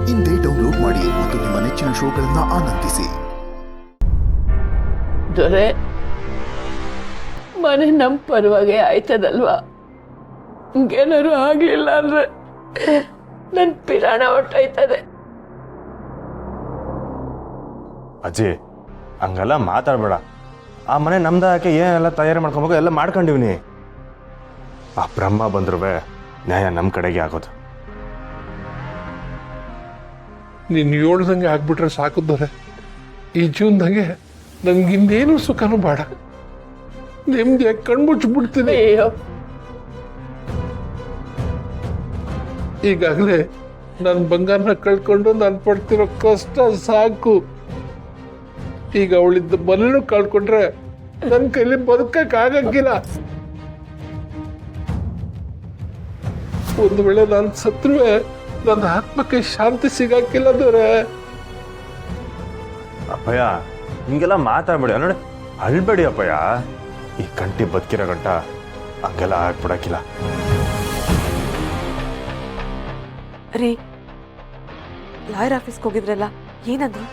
ಇಂದೇ ಡೌನ್ಲೋಡ್ ಮಾಡಿ ಮತ್ತು ನಿಮ್ಮ ನೆಚ್ಚಿನ ಶೋಗಳನ್ನು ಆನಂದಿಸಿ. ದೊರೆ, ಮನೆ ನಮ್ಮ ಪರವಾಗಿ ಆಯ್ತದಲ್ವಾ? ಏನಾರು ಆಗ್ಲಿಲ್ಲ ಅಂದ್ರೆ ನನ್ನ ಪಿರಾಣ ಹೊಟ್ಟೋಯ್ತದೆ. ಅಜ್ಜಿ, ಹಂಗೆಲ್ಲ ಮಾತಾಡ್ಬೇಡ. ಆ ಮನೆ ನಮ್ದು ಯಾಕೆ ಏನೆಲ್ಲ ತಯಾರಿ ಮಾಡ್ಕೊಬೇಕು ಎಲ್ಲ ಮಾಡ್ಕೊಂಡಿವ್ನಿ. ಆ ಬ್ರಹ್ಮ ಬಂದ್ರುವೆ ನ್ಯಾಯ ನಮ್ಮ ಕಡೆಗೆ ಆಗೋದು. ನೀನು ಹೇಳ್ದಂಗೆ ಆಗ್ಬಿಟ್ರೆ ಸಾಕುದವ್ರೆ. ಈ ಜೀವನದಾಗೆ ನನ್ಗಿಂದೇನು ಸುಖನೂ ಬೇಡ. ನೆಮ್ಮದಿಯಾಗಿ ಕಣ್ಮುಚ್ಚಿಬಿಡ್ತೀನಿ. ಅಯ್ಯೋ, ಈಗಾಗಲೇ ನನ್ನ ಬಂಗಾರನ ಕಳ್ಕೊಂಡು ನಾನು ಪಡ್ತಿರೋ ಕಷ್ಟ ಸಾಕು. ಈಗ ಅವಳಿದ್ದ ಮನೇನು ಕಳ್ಕೊಂಡ್ರೆ ನನ್ನ ಕೈಲಿ ಬದುಕಕ್ಕಾಗಂಗಿಲ್ಲ. ಒಂದು ವೇಳೆ ನಾನು ಸತ್ರುವೆ ನನ್ನ ಆತ್ಮಕ್ಕೆ ಶಾಂತಿ ಸಿಗಕ್ಕಿಲ್ಲ ದೊರೆ. ಅಪ್ಪಯ್ಯ, ಹಿಂಗೆಲ್ಲ ಮಾತಾಡ್ಬೇಡಿ. ನೋಡಿ, ಅಳ್ಬೇಡಿ ಅಪ್ಪಯ್ಯ. ಈ ಕಂಟಿ ಬದುಕಿರೋ ಗಂಟ ಹಂಗೆಲ್ಲ ಆಗ್ಬಿಡಕ್ಕಿಲ್ಲ. ರೀ, ಲಾಯರ್ ಆಫೀಸ್ಗೆ ಹೋಗಿದ್ರಲ್ಲ, ಏನಂದ್ರು?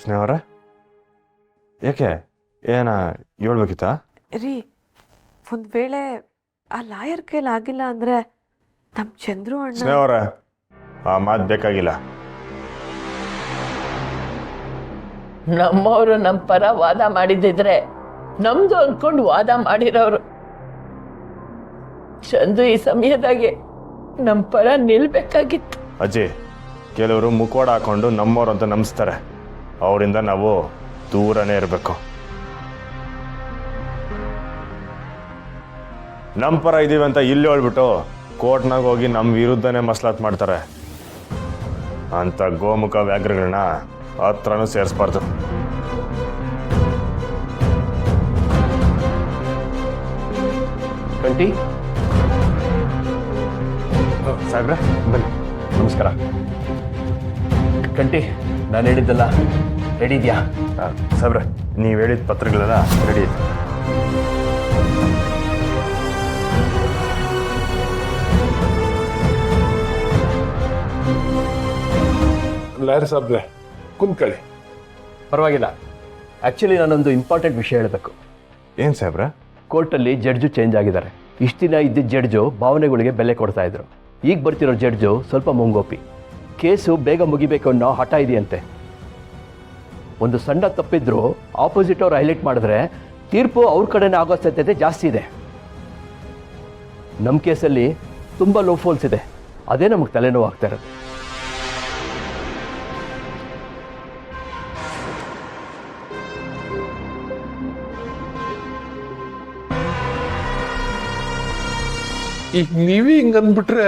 ಸ್ನೇಹವ್ರೆ, ಯಾಕೆ ಏನ ಹೇಳ್ಬೇಕಿತ್ತ? ರೀ, ಒಂದ್ ವೇಳೆ ಆ ಲಾಯರ್ ಕೈಲಿ ಆಗಿಲ್ಲ ಅಂದ್ರೆ ನಮ್ ಚಂದ್ರು ಅಣ್ಣ. ಸ್ನೇಹವ್ರೆ, ಆ ಮಾತು ಬೇಕಾಗಿಲ್ಲ. ನಮ್ಮವರು ನಮ್ಮ ಪರ ವಾದ ಮಾಡಿದ್ದಿದ್ರೆ ನಮ್ದು ಅಂದ್ಕೊಂಡು ವಾದ ಮಾಡಿರೋರು. ಚಂದು ಈ ಸಮಯದಾಗೆ ನಮ್ಮ ಪರ ನಿಲ್ಬೇಕಾಗಿತ್ತು. ಅಜ್ಜಿ, ಕೆಲವರು ಮುಖವಾಡ ಹಾಕೊಂಡು ನಮ್ಮವ್ರು ಅಂತ ನಂಬಿಸ್ತಾರೆ. ಅವರಿಂದ ನಾವು ದೂರನೇ ಇರಬೇಕು. ನಮ್ಮ ಪರ ಇದೀವಿ ಅಂತ ಇಲ್ಲಿ ಹೇಳ್ಬಿಟ್ಟು ಕೋರ್ಟ್ನಾಗ ಹೋಗಿ ನಮ್ಮ ವಿರುದ್ಧನೇ ಮಸಲಾತ್ ಮಾಡ್ತಾರೆ. ಅಂತ ಗೋಮುಖ ವ್ಯಾಘ್ರಗಳನ್ನ ಹತ್ರನೂ ಸೇರಿಸ್ಬಾರ್ದು. ಕಂಟಿ ಸಾಹೇಬ್ರೆ, ಬನ್ನಿ. ನಮಸ್ಕಾರ. ಕಂಟಿ, ನಾನು ಹೇಳಿದ್ದಲ್ಲ ರೆಡಿ ಇದೆಯಾ? ಸಾಹೇಬ್ರೆ, ನೀವು ಹೇಳಿದ ಪತ್ರಗಳೆಲ್ಲ ರೆಡಿ ಇದೆ. ಲಾಯರ್ ಸಾಬ್ರೆ, ಕುಂತ್ಕೊಳ್ಳಿ. ಪರವಾಗಿಲ್ಲ. ಆ್ಯಕ್ಚುಲಿ ನಾನೊಂದು ಇಂಪಾರ್ಟೆಂಟ್ ವಿಷಯ ಹೇಳಬೇಕು. ಏನು ಸಾಹೇಬ್ರೆ? ಕೋರ್ಟಲ್ಲಿ ಜಡ್ಜು ಚೇಂಜ್ ಆಗಿದ್ದಾರೆ. ಇಷ್ಟು ದಿನ ಇದ್ದಿದ್ದ ಜಡ್ಜು ಭಾವನೆಗಳಿಗೆ ಬೆಲೆ ಕೊಡ್ತಾ ಇದ್ರು. ಈಗ ಬರ್ತಿರೋ ಜಡ್ಜು ಸ್ವಲ್ಪ ಮುಂಗೋಪಿ. ಕೇಸು ಬೇಗ ಮುಗಿಬೇಕು ಅನ್ನೋ ಹಠ ಇದೆಯಂತೆ. ಒಂದು ಸಣ್ಣ ತಪ್ಪಿದ್ರು ಆಪೋಸಿಟ್ ಅವ್ರು ಹೈಲೈಟ್ ಮಾಡಿದ್ರೆ ತೀರ್ಪು ಅವ್ರ ಕಡೆನೇ ಆಗೋ ಸಾಧ್ಯತೆ ಜಾಸ್ತಿ ಇದೆ. ನಮ್ಮ ಕೇಸಲ್ಲಿ ತುಂಬ ಲೋ ಫಾಲ್ಸ್ ಇದೆ. ಅದೇ ನಮಗೆ ತಲೆನೋವು ಆಗ್ತಾ ಇರೋದು. ಈಗ ನೀವೇ ಹಿಂಗೆ ಅಂದ್ಬಿಟ್ರೆ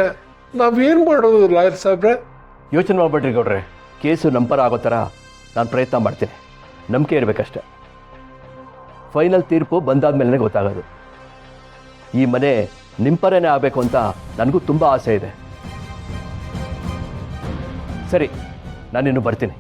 ನಾವೇನು ಮಾಡೋದು ಲಾಯರ್ ಸಾಬ್ರೆ? ಯೋಚನೆ ಮಾಡ್ಬೇಡ್ರಿ ಗೌಡ್ರೆ. ಕೇಸು ನಮ್ಮ ಪರ ಆಗೋ ಥರ ನಾನು ಪ್ರಯತ್ನ ಮಾಡ್ತೀನಿ. ನಂಬಿಕೆ ಇರಬೇಕಷ್ಟೆ. ಫೈನಲ್ ತೀರ್ಪು ಬಂದಾದ್ಮೇಲೆ ಗೊತ್ತಾಗೋದು. ಈ ಮನೆ ನಿಮ್ಮ ಪರನೇ ಆಗಬೇಕು ಅಂತ ನನಗೂ ತುಂಬ ಆಸೆ ಇದೆ. ಸರಿ, ನಾನಿನ್ನು ಬರ್ತೀನಿ.